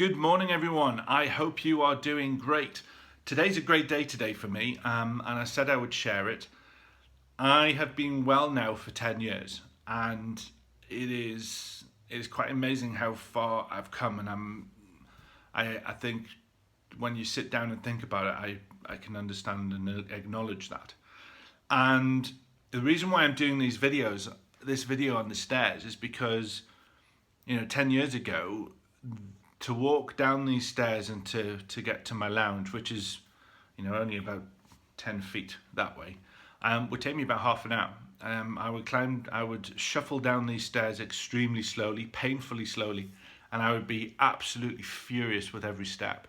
Good morning, everyone. I hope you are doing great. Today's a great day today for me, and I said I would share it. I have been well now for 10 years, and it is quite amazing how far I've come. And I think when you sit down and think about it, I can understand and acknowledge that. And the reason why I'm doing this video on the stairs, is because 10 years ago, to walk down these stairs and to get to my lounge, which is only about 10 feet that way, would take me about half an hour. I would shuffle down these stairs extremely slowly, painfully slowly, and I would be absolutely furious with every step.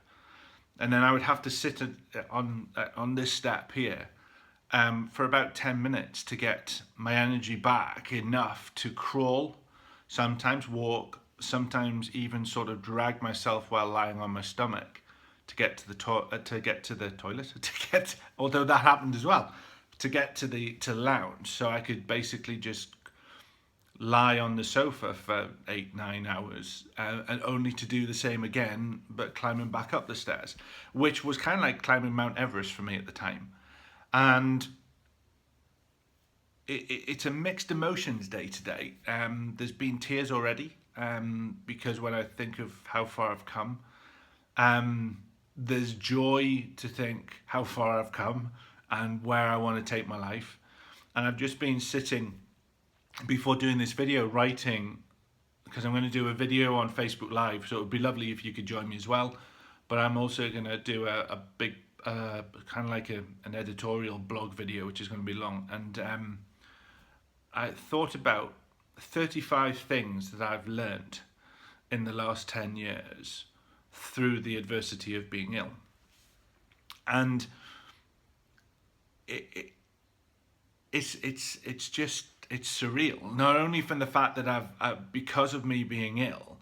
And then I would have to sit on this step here for about 10 minutes to get my energy back enough to crawl, sometimes walk, sometimes even sort of drag myself while lying on my stomach to get to the toilet, although that happened as well, to get to the lounge, so I could basically just lie on the sofa for 8-9 hours, and only to do the same again but climbing back up the stairs, which was kind of like climbing Mount Everest for me at the time. And it's a mixed emotions day today. There's been tears already, because when I think of how far I've come, there's joy to think how far I've come and where I want to take my life. And I've just been sitting before doing this video writing, because I'm going to do a video on Facebook Live, so it would be lovely if you could join me as well. But I'm also going to do a big kind of like an editorial blog video, which is going to be long. And I thought about 35 things that I've learned in the last 10 years through the adversity of being ill. And it's surreal, not only from the fact that I've because of me being ill,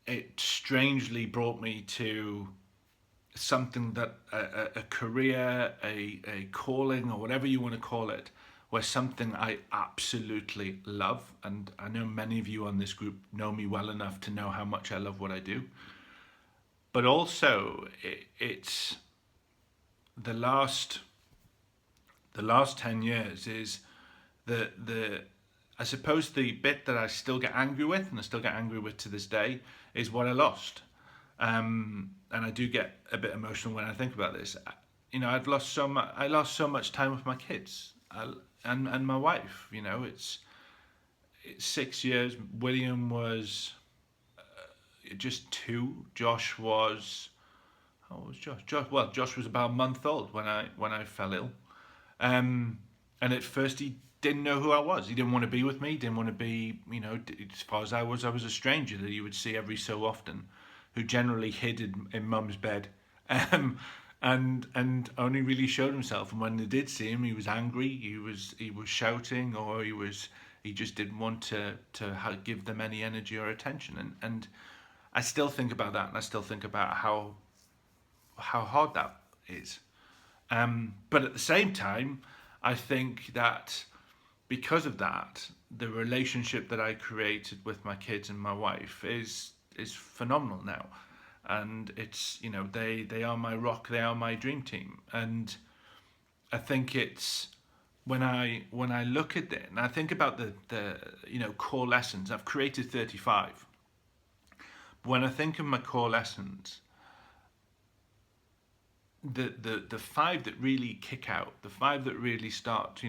it strangely brought me to something that a career, a calling, or whatever you want to call it, where something I absolutely love. And I know many of you on this group know me well enough to know how much I love what I do. But also, it's the last 10 years is I suppose the bit that I still get angry with, and I still get angry with to this day, is what I lost. And I do get a bit emotional when I think about this. I lost so much time with my kids. And my wife, it's 6 years. William was just 2. Josh was, how old was Josh? Well, Josh was about a month old when I fell ill. And at first he didn't know who I was. He didn't want to be with me. He didn't want to be, as far as I was a stranger that he would see every so often, who generally hid in mum's bed. And only really showed himself, and when they did see him, he was angry, he was shouting, or he just didn't want to give them any energy or attention. And I still think about that, and I still think about how hard that is. But at the same time, I think that because of that, the relationship that I created with my kids and my wife is phenomenal now. And it's, they are my rock, they are my dream team. And I think it's when I look at it and I think about the core lessons, I've created 35. But when I think of my core lessons, the 5 that really kick out, the 5 that really start,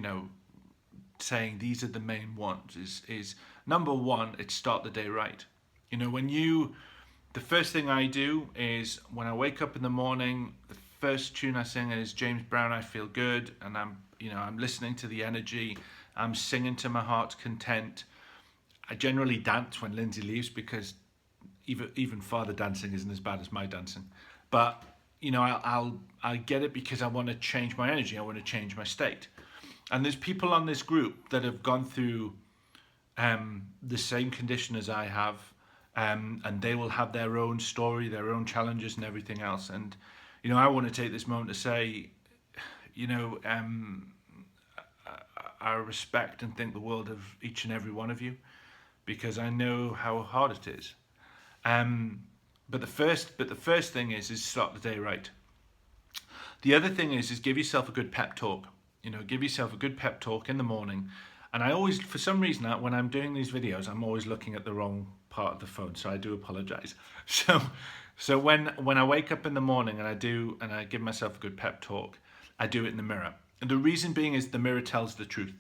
saying these are the main ones, is number 1, it's start the day right. The first thing I do is when I wake up in the morning, the first tune I sing is James Brown, I Feel Good, and I'm listening to the energy, I'm singing to my heart's content. I generally dance when Lindsay leaves, because even father dancing isn't as bad as my dancing. But I get it because I want to change my energy, I want to change my state. And there's people on this group that have gone through the same condition as I have. And they will have their own story, their own challenges and everything else. And, I want to take this moment to say, I respect and think the world of each and every one of you, because I know how hard it is. But the first thing is start the day right. The other thing is give yourself a good pep talk. Give yourself a good pep talk in the morning. And I always, for some reason, when I'm doing these videos, I'm always looking at the wrong part of the phone. So I do apologize. So when I wake up in the morning and I give myself a good pep talk, I do it in the mirror. And the reason being is the mirror tells the truth.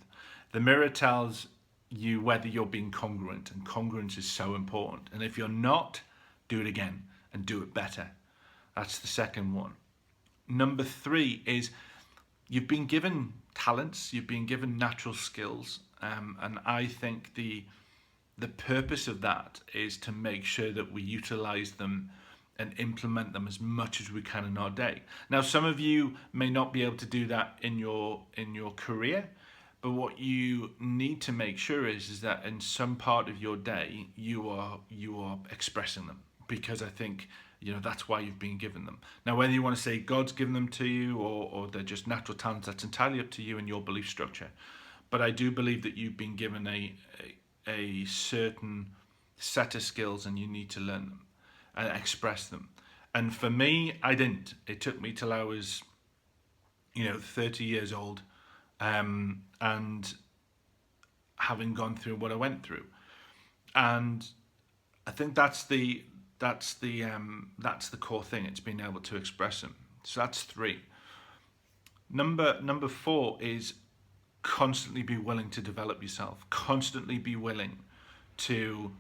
The mirror tells you whether you're being congruent, and congruence is so important. And if you're not, do it again and do it better. That's the second one. Number 3 is you've been given talents, you've been given natural skills, and I think the purpose of that is to make sure that we utilize them and implement them as much as we can in our day. Now, some of you may not be able to do that in your career, but what you need to make sure is that in some part of your day you are expressing them, because I think that's why you've been given them. Now, whether you want to say God's given them to you or they're just natural talents, that's entirely up to you and your belief structure. But I do believe that you've been given a certain set of skills and you need to learn them and express them. And for me, I didn't. It took me till I was 30 years old, and having gone through what I went through. And I think that's the core thing. It's being able to express them. So that's 3. Number 4 is constantly be willing to develop yourself. Constantly be willing to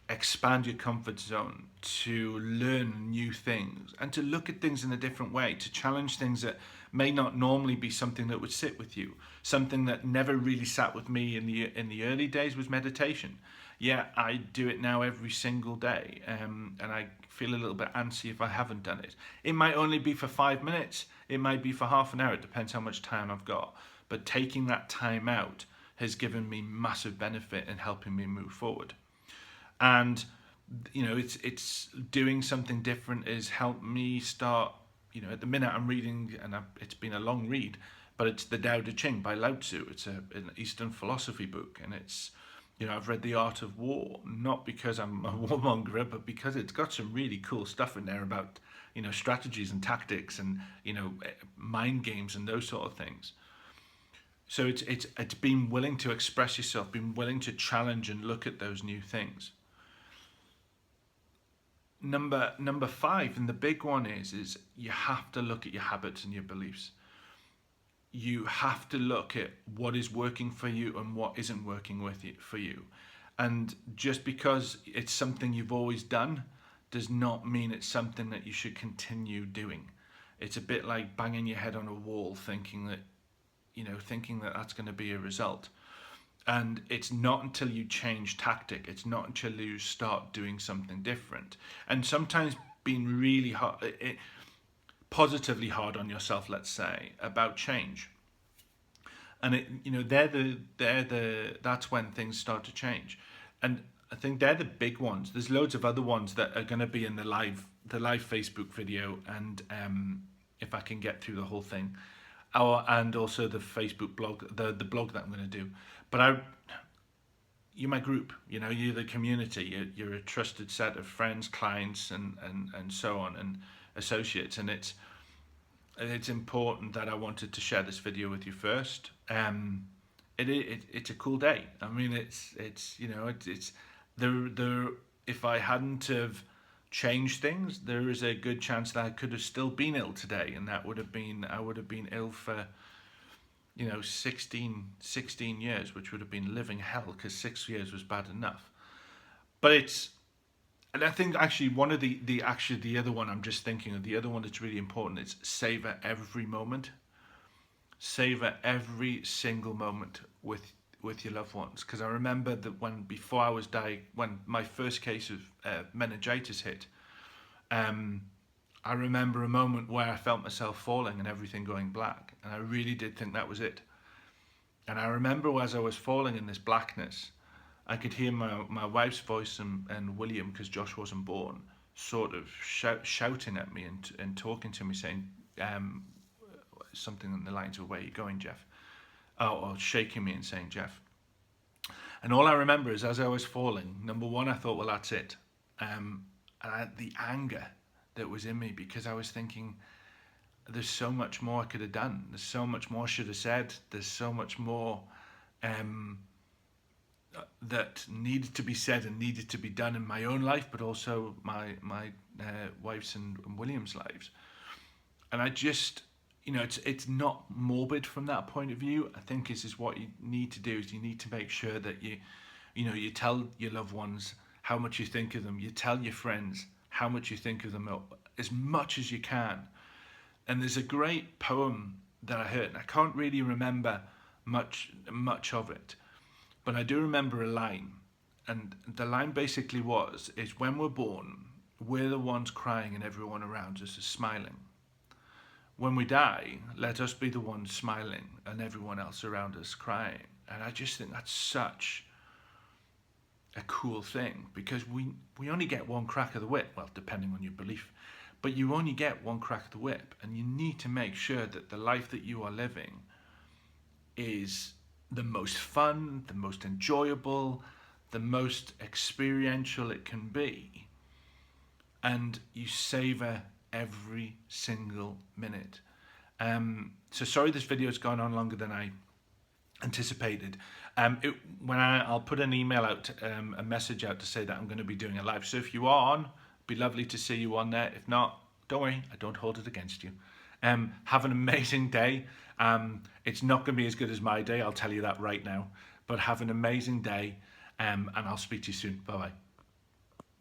expand your comfort zone, to learn new things, and to look at things in a different way, to challenge things that may not normally be something that would sit with you. Something that never really sat with me in the early days was meditation. Yeah, I do it now every single day, and I feel a little bit antsy if I haven't done it. It might only be for 5 minutes, it might be for half an hour, it depends how much time I've got. But taking that time out has given me massive benefit in helping me move forward. And it's doing something different has helped me start. At the minute I'm reading, and it's been a long read, but it's the Tao Te Ching by Lao Tzu. It's an Eastern philosophy book, and it's I've read The Art of War, not because I'm a warmonger, but because it's got some really cool stuff in there about strategies and tactics and mind games and those sort of things. So it's being willing to express yourself, being willing to challenge and look at those new things. Number 5, and the big one is you have to look at your habits and your beliefs. You have to look at what is working for you and what isn't working for you. And just because it's something you've always done does not mean it's something that you should continue doing. It's a bit like banging your head on a wall thinking that that's going to be a result. And it's not until you change tactic, it's not until you start doing something different. And sometimes being really hard, positively hard on yourself, let's say, about change. And that's when things start to change. And I think they're the big ones. There's loads of other ones that are going to be in the live Facebook video, and if I can get through the whole thing. And also the Facebook blog, the blog that I'm going to do. But you're my group, you're the community, you're a trusted set of friends, clients, and so on, and associates. And it's important that I wanted to share this video with you first. It's a cool day. I mean, it's there. If I hadn't have changed things, there is a good chance that I could have still been ill today, and I would have been ill for 16 years, which would have been living hell, because 6 years was bad enough. And I think actually one of the other one I'm just thinking of, the other one that's really important is savor every moment. Savor every single moment with your loved ones, because I remember that when my first case of meningitis hit, I remember a moment where I felt myself falling and everything going black, and I really did think that was it. And I remember as I was falling in this blackness, I could hear my wife's voice and William, because Josh wasn't born, sort of shouting at me and talking to me, saying something in the lines of, "Where are you going, Geoff?" Or shaking me and saying, "Geoff." And all I remember is as I was falling, number one, I thought, well, that's it. the anger that was in me, because I was thinking, there's so much more I could have done. There's so much more I should have said. There's so much more that needed to be said and needed to be done in my own life, but also my wife's and William's lives. And I just, it's not morbid from that point of view. I think this is what you need to do, is you need to make sure that you tell your loved ones how much you think of them. You tell your friends how much you think of them, as much as you can. And there's a great poem that I heard, and I can't really remember much of it, but I do remember a line. And the line basically is when we're born, we're the ones crying and everyone around us is smiling. When we die, let us be the ones smiling and everyone else around us crying. And I just think that's such a cool thing, because we only get one crack of the whip, well, depending on your belief, but you only get one crack of the whip, and you need to make sure that the life that you are living is the most fun, the most enjoyable, the most experiential it can be, and you savor every single minute. So sorry this video has gone on longer than I anticipated. I'll put an email out, a message out to say that I'm going to be doing a live. So if you are on, it'd be lovely to see you on there. If not, don't worry, I don't hold it against you. Have an amazing day. It's not going to be as good as my day, I'll tell you that right now. But have an amazing day, and I'll speak to you soon. Bye bye.